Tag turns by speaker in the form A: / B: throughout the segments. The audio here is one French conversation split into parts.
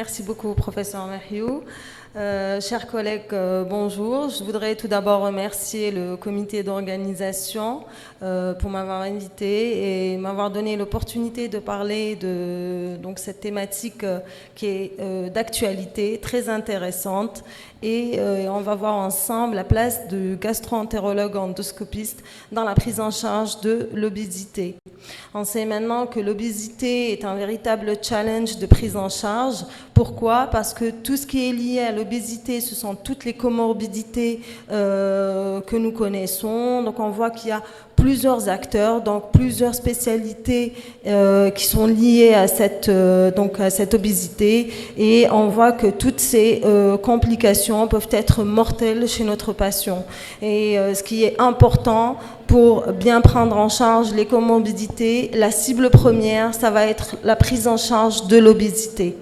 A: Merci beaucoup, professeur Mahiou. Chers collègues, bonjour. Je voudrais tout d'abord remercier le comité d'organisation pour m'avoir invité et m'avoir donné l'opportunité de parler de cette thématique qui est d'actualité, très intéressante. Et on va voir ensemble la place du gastro-entérologue endoscopiste dans la prise en charge de l'obésité. On sait maintenant que l'obésité est un véritable challenge de prise en charge. Pourquoi? Parce que tout ce qui est lié à l'obésité, ce sont toutes les comorbidités que nous connaissons. Donc on voit qu'il y a plusieurs acteurs, donc plusieurs spécialités qui sont liées à cette obésité, et on voit que toutes ces complications peuvent être mortelles chez notre patient. Et ce qui est important pour bien prendre en charge les comorbidités, la cible première, ça va être la prise en charge de l'obésité.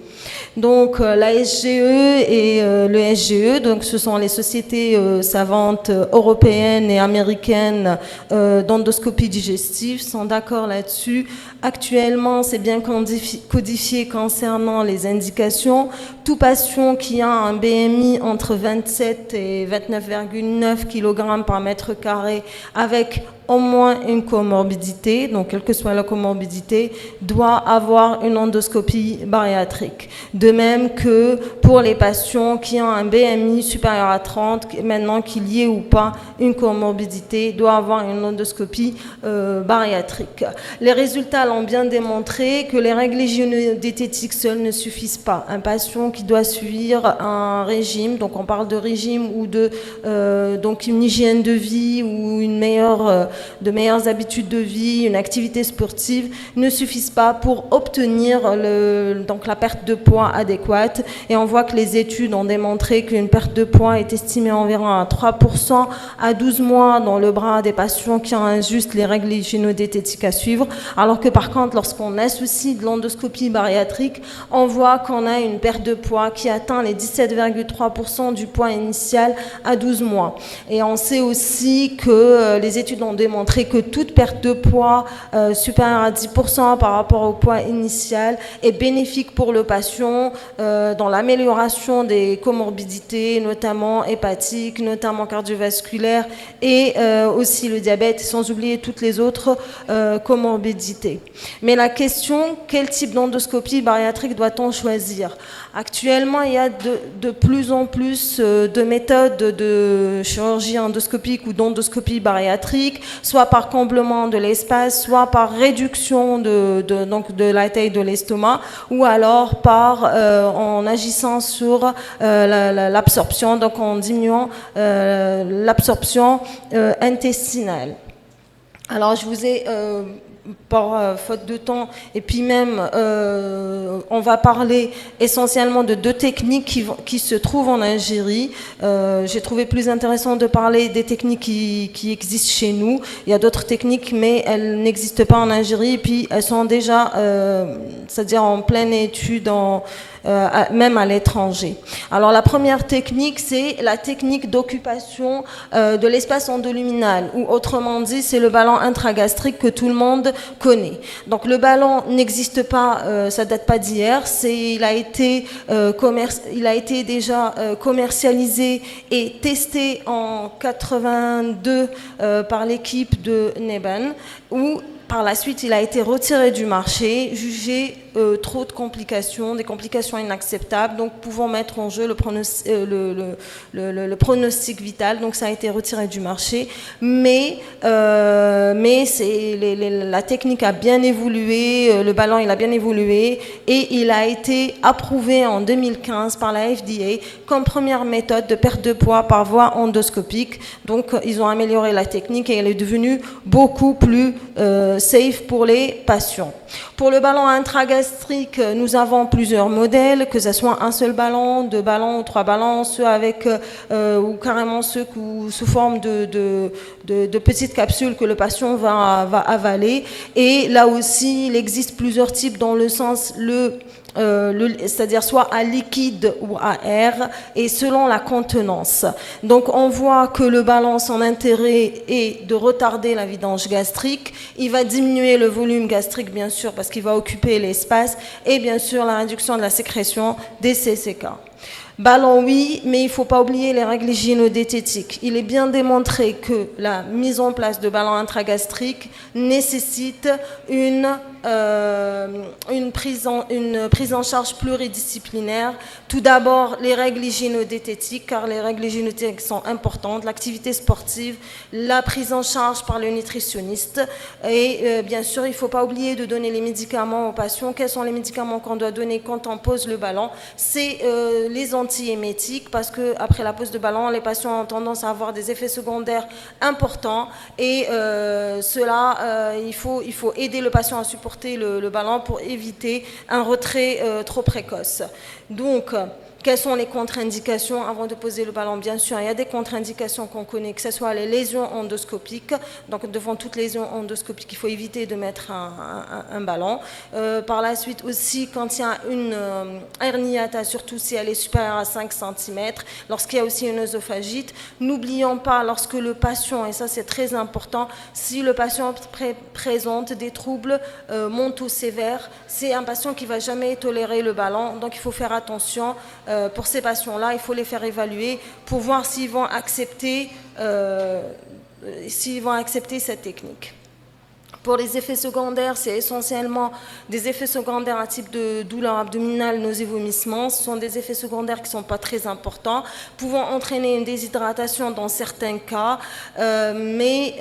A: Donc la SGE et le SGE, donc ce sont les sociétés savantes européennes et américaines d'endoscopie digestive, sont d'accord là-dessus. Actuellement, c'est bien codifié concernant les indications. Tout patient qui a un BMI entre 27 et 29,9 kg par mètre carré avec au moins une comorbidité, donc quelle que soit la comorbidité, doit avoir une endoscopie bariatrique. De même que pour les patients qui ont un BMI supérieur à 30, maintenant qu'il y ait ou pas une comorbidité, doit avoir une endoscopie bariatrique. Les résultats l'ont bien démontré que les règles hygiéno-diététiques seules ne suffisent pas. Un patient qui doit suivre un régime, donc on parle de régime ou de donc une hygiène de vie ou de meilleures habitudes de vie, une activité sportive, ne suffisent pas pour obtenir la perte de poids adéquate. Et on voit que les études ont démontré qu'une perte de poids est estimée environ à 3% à 12 mois dans le bras des patients qui ont juste les règles hygiéno-diététiques à suivre, alors que par contre, lorsqu'on associe de l'endoscopie bariatrique, on voit qu'on a une perte de poids qui atteint les 17,3% du poids initial à 12 mois. Et on sait aussi que les études ont démontré que toute perte de poids supérieure à 10% par rapport au poids initial est bénéfique pour le patient dans l'amélioration des comorbidités, notamment hépatiques, notamment cardiovasculaires, et aussi le diabète, sans oublier toutes les autres comorbidités. Mais la question, quel type d'endoscopie bariatrique doit-on choisir? Actuellement, il y a de plus en plus de méthodes de chirurgie endoscopique ou d'endoscopie bariatrique, soit par comblement de l'espace, soit par réduction de la taille de l'estomac, ou alors en agissant sur l'absorption, donc en diminuant l'absorption intestinale. Alors, je vous ai, par faute de temps, et puis même, on va parler essentiellement de deux techniques qui se trouvent en Algérie. J'ai trouvé plus intéressant de parler des techniques qui existent chez nous. Il y a d'autres techniques, mais elles n'existent pas en Algérie, et puis elles sont déjà, c'est-à-dire en pleine étude, même à l'étranger. Alors la première technique, c'est la technique d'occupation de l'espace endoluminal, ou autrement dit, c'est le ballon intragastrique que tout le monde connaît. Donc le ballon n'existe pas, ça date pas d'hier, il a été déjà commercialisé et testé en 82 par l'équipe de Neban, où par la suite, il a été retiré du marché, jugé trop de complications, des complications inacceptables, donc pouvant mettre en jeu le pronostic vital. Donc ça a été retiré du marché, mais la technique a bien évolué, le ballon il a bien évolué, et il a été approuvé en 2015 par la FDA comme première méthode de perte de poids par voie endoscopique. Donc ils ont amélioré la technique et elle est devenue beaucoup plus safe pour les patients. Pour le ballon intragastrique, nous avons plusieurs modèles, que ce soit un seul ballon, deux ballons ou trois ballons, ceux avec ou carrément ceux sous forme de petites capsules que le patient va avaler. Et là aussi, il existe plusieurs types, dans le sens c'est-à-dire soit à liquide ou à air, et selon la contenance. Donc on voit que le ballon, son intérêt est de retarder la vidange gastrique, il va diminuer le volume gastrique bien sûr parce qu'il va occuper l'espace, et bien sûr la réduction de la sécrétion des CCK. Ballon, oui, mais il ne faut pas oublier les règles hygiéno-diététiques. Il est bien démontré que la mise en place de ballons intragastriques nécessite une prise en charge pluridisciplinaire. Tout d'abord, les règles hygiéno-diététiques, car les règles hygiéno-diététiques sont importantes, l'activité sportive, la prise en charge par le nutritionniste. Et bien sûr, il ne faut pas oublier de donner les médicaments aux patients. Quels sont les médicaments qu'on doit donner quand on pose le ballon? C'est les antiémétiques, parce qu'après la pose de ballon, les patients ont tendance à avoir des effets secondaires importants, et il faut aider le patient à supporter le ballon pour éviter un retrait trop précoce. Donc, quelles sont les contre-indications avant de poser le ballon? Bien sûr, il y a des contre-indications qu'on connaît, que ce soit les lésions endoscopiques. Donc, devant toute lésion endoscopique, il faut éviter de mettre un ballon. Par la suite aussi, quand il y a une herniata, surtout si elle est supérieure à 5 cm, lorsqu'il y a aussi une œsophagite, n'oublions pas, lorsque le patient, et ça c'est très important, si le patient présente des troubles mentaux sévères, c'est un patient qui ne va jamais tolérer le ballon. Donc, il faut faire attention. Pour ces patients-là, il faut les faire évaluer pour voir s'ils vont accepter cette technique. Pour les effets secondaires, c'est essentiellement des effets secondaires à type de douleur abdominale, nausées, vomissements. Ce sont des effets secondaires qui ne sont pas très importants, pouvant entraîner une déshydratation dans certains cas, mais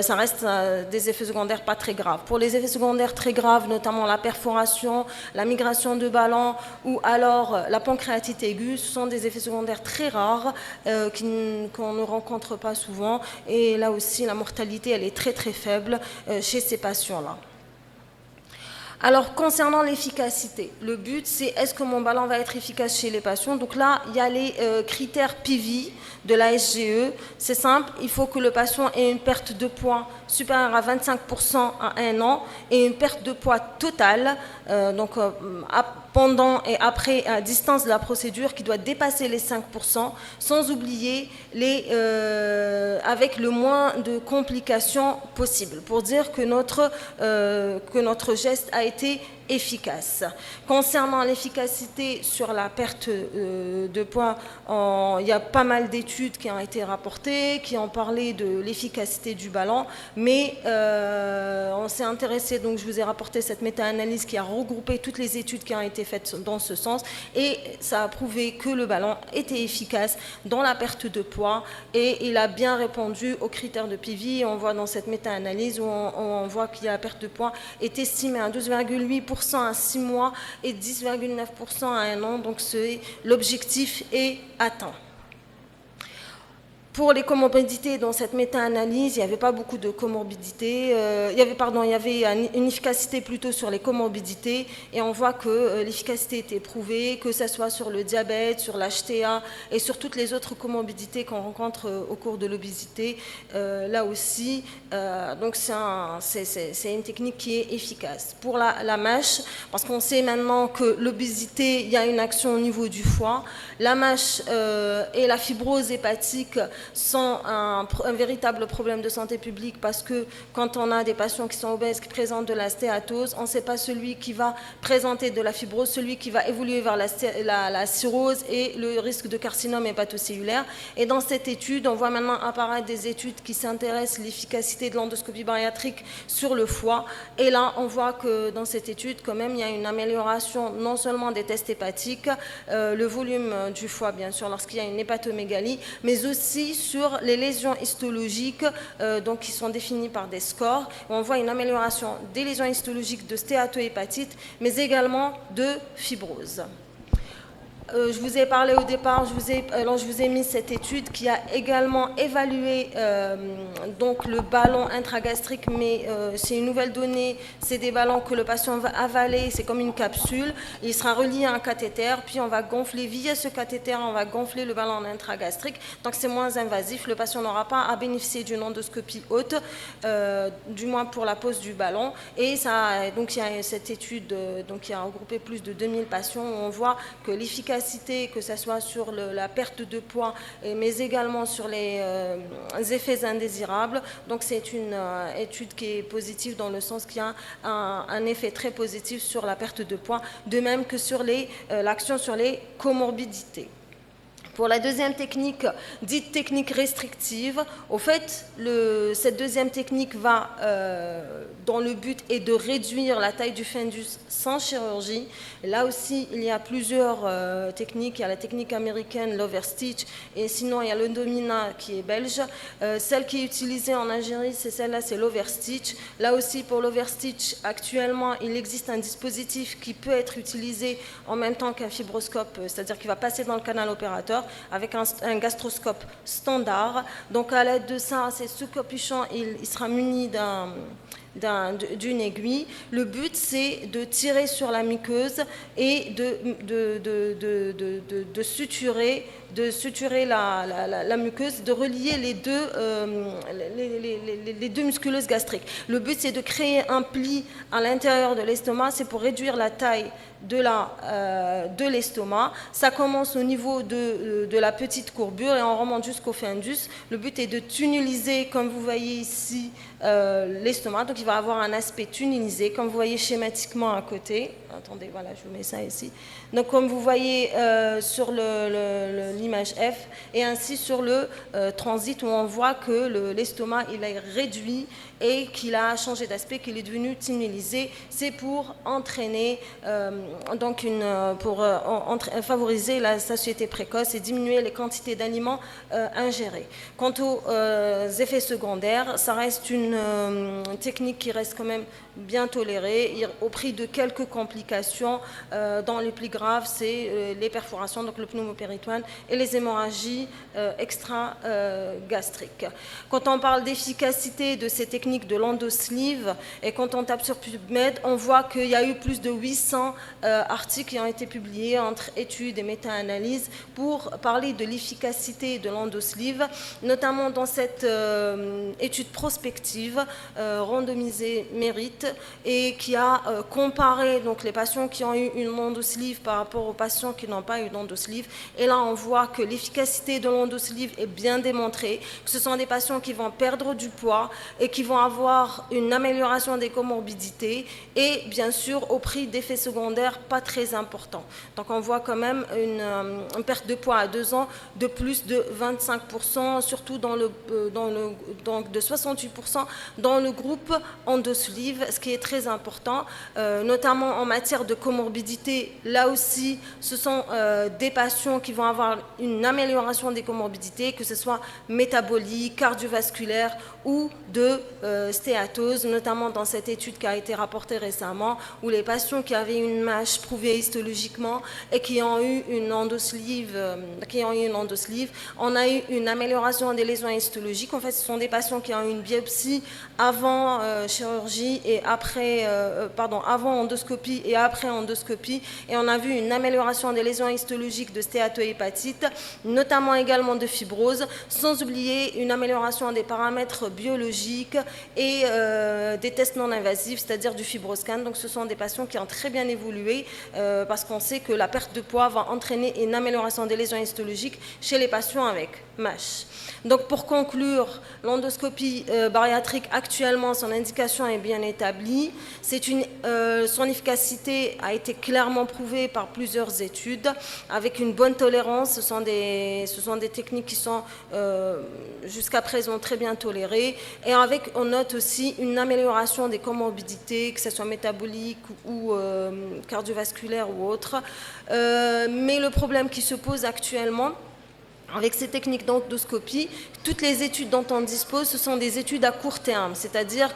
A: ça reste des effets secondaires pas très graves. Pour les effets secondaires très graves, notamment la perforation, la migration de ballon ou alors la pancréatite aiguë, ce sont des effets secondaires très rares qu'on ne rencontre pas souvent. Et là aussi, la mortalité, elle est très très faible chez ces patients-là. Alors, concernant l'efficacité, le but, c'est est-ce que mon ballon va être efficace chez les patients? Donc là, il y a les critères PIVI de la SGE. C'est simple, il faut que le patient ait une perte de poids supérieure à 25% à 1 an et une perte de poids totale, pendant et après, à distance de la procédure, qui doit dépasser les 5%, sans oublier avec le moins de complications possible, pour dire que notre geste a été efficace. Concernant l'efficacité sur la perte de poids, il y a pas mal d'études qui ont été rapportées, qui ont parlé de l'efficacité du ballon, mais on s'est intéressé, donc je vous ai rapporté cette méta-analyse qui a regroupé toutes les études qui ont été faites dans ce sens, et ça a prouvé que le ballon était efficace dans la perte de poids, et il a bien répondu aux critères de PIVI. On voit dans cette méta-analyse où on voit que la perte de poids est estimée à 12,8% à 6 mois et 10,9% à 1 an, donc l'objectif est atteint. Pour les comorbidités, dans cette méta-analyse, il n'y avait pas beaucoup de comorbidités. Il y avait une efficacité plutôt sur les comorbidités, et on voit que l'efficacité était prouvée, que ce soit sur le diabète, sur l'HTA et sur toutes les autres comorbidités qu'on rencontre au cours de l'obésité. Là aussi, donc c'est une technique qui est efficace. Pour la MASH, parce qu'on sait maintenant que l'obésité, il y a une action au niveau du foie. La MASH et la fibrose hépatique sont un véritable problème de santé publique, parce que quand on a des patients qui sont obèses, qui présentent de la stéatose, on ne sait pas celui qui va présenter de la fibrose, celui qui va évoluer vers la cirrhose et le risque de carcinome hépatocellulaire. Et dans cette étude, on voit maintenant apparaître des études qui s'intéressent à l'efficacité de l'endoscopie bariatrique sur le foie. Et là, on voit que dans cette étude, quand même, il y a une amélioration non seulement des tests hépatiques, le volume du foie, bien sûr, lorsqu'il y a une hépatomégalie, mais aussi sur les lésions histologiques, donc qui sont définies par des scores. On voit une amélioration des lésions histologiques de stéatohépatite, mais également de fibrose. Je vous ai parlé au départ, je vous ai mis cette étude qui a également évalué donc le ballon intragastrique, mais c'est une nouvelle donnée, c'est des ballons que le patient va avaler, c'est comme une capsule, il sera relié à un cathéter, puis on va gonfler via ce cathéter, on va gonfler le ballon intragastrique, donc c'est moins invasif, le patient n'aura pas à bénéficier d'une endoscopie haute, du moins pour la pose du ballon, et ça, donc il y a cette étude donc, qui a regroupé plus de 2000 patients, où on voit que l'efficacité, que ce soit sur la perte de poids, mais également sur les effets indésirables. Donc c'est une étude qui est positive dans le sens qu'il y a un effet très positif sur la perte de poids, de même que sur l'action sur les comorbidités. Pour la deuxième technique, dite technique restrictive, au fait, cette deuxième technique va dans le but est de réduire la taille du fundus sans chirurgie. Et là aussi, il y a plusieurs techniques. Il y a la technique américaine, l'overstitch, et sinon il y a l'Endomina qui est belge. Celle qui est utilisée en Algérie, c'est celle-là, c'est l'overstitch. Là aussi, pour l'overstitch, actuellement, il existe un dispositif qui peut être utilisé en même temps qu'un fibroscope, c'est-à-dire qu'il va passer dans le canal opérateur, avec un gastroscope standard. Donc à l'aide de ça, ce capuchon, il sera muni d'une aiguille. Le but, c'est de tirer sur la muqueuse et de suturer la muqueuse, de relier les deux musculeuses gastriques. Le but, c'est de créer un pli à l'intérieur de l'estomac, c'est pour réduire la taille de l'estomac. Ça commence au niveau de la petite courbure et on remonte jusqu'au fundus. Le but est de tunnéliser, comme vous voyez ici, l'estomac. Donc il va avoir un aspect tunnélisé, comme vous voyez schématiquement à côté. Attendez, voilà, je vous mets ça ici. Donc comme vous voyez sur l'image F, et ainsi sur le transit, où on voit que l'estomac il est réduit et qu'il a changé d'aspect, qu'il est devenu tunnélisé. C'est pour entraîner, favoriser la satiété précoce et diminuer les quantités d'aliments ingérés. Quant aux effets secondaires, ça reste une technique qui reste quand même bien tolérée, au prix de quelques complications. Dans les plus graves, c'est les perforations, donc le pneumopéritoine, et les hémorragies extra-gastriques. Quand on parle d'efficacité de ces techniques de l'endosleeve, et quand on tape sur PubMed, on voit qu'il y a eu plus de 800 articles qui ont été publiés entre études et méta-analyses pour parler de l'efficacité de l'endosleeve, notamment dans cette étude prospective randomisée Mérite, et qui a comparé donc, les patients qui ont eu une endosleeve par rapport aux patients qui n'ont pas eu d'endosleeve. Et là, on voit que l'efficacité de l'endosleeve est bien démontrée, que ce sont des patients qui vont perdre du poids et qui vont avoir une amélioration des comorbidités et bien sûr au prix d'effets secondaires pas très importants. Donc on voit quand même une perte de poids à 2 ans de plus de 25%, surtout de 68% dans le groupe endosleeve, ce qui est très important, notamment en matière de comorbidité. Là aussi, ce sont des patients qui vont avoir une amélioration des comorbidités, que ce soit métabolique, cardiovasculaire ou de stéatose, notamment dans cette étude qui a été rapportée récemment, où les patients qui avaient une MASH prouvée histologiquement et qui ont eu une endosleeve, on a eu une amélioration des lésions histologiques. En fait, ce sont des patients qui ont eu une biopsie avant chirurgie et après, avant endoscopie et après endoscopie, et on a vu une amélioration des lésions histologiques de stéatohépatite, notamment également de fibrose, sans oublier une amélioration des paramètres biologiques et des tests non invasifs, c'est-à-dire du fibroscan. Donc ce sont des patients qui ont très bien évolué parce qu'on sait que la perte de poids va entraîner une amélioration des lésions histologiques chez les patients avec MASH. Donc pour conclure, l'endoscopie bariatrique actuellement, son indication est bien établie. Son efficacité a été clairement prouvée par plusieurs études avec une bonne tolérance. Ce sont des techniques qui sont jusqu'à présent très bien tolérées, et on note aussi une amélioration des comorbidités, que ce soit métabolique ou cardiovasculaire ou autre. Mais le problème qui se pose actuellement, Avec ces techniques d'endoscopie, toutes les études dont on dispose, ce sont des études à court terme, c'est-à-dire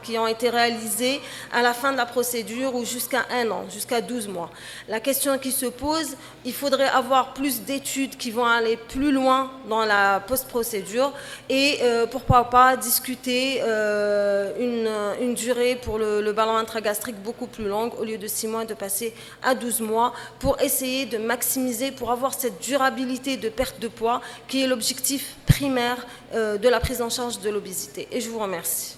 A: qui ont été réalisées à la fin de la procédure ou jusqu'à 1 an, jusqu'à 12 mois. La question qui se pose, il faudrait avoir plus d'études qui vont aller plus loin dans la post-procédure et pourquoi pas discuter une durée pour le ballon intragastrique beaucoup plus longue, au lieu de 6 mois, de passer à 12 mois pour essayer de maximiser, pour avoir cette durabilité de perte de poids qui est l'objectif primaire de la prise en charge de l'obésité. Et je vous remercie.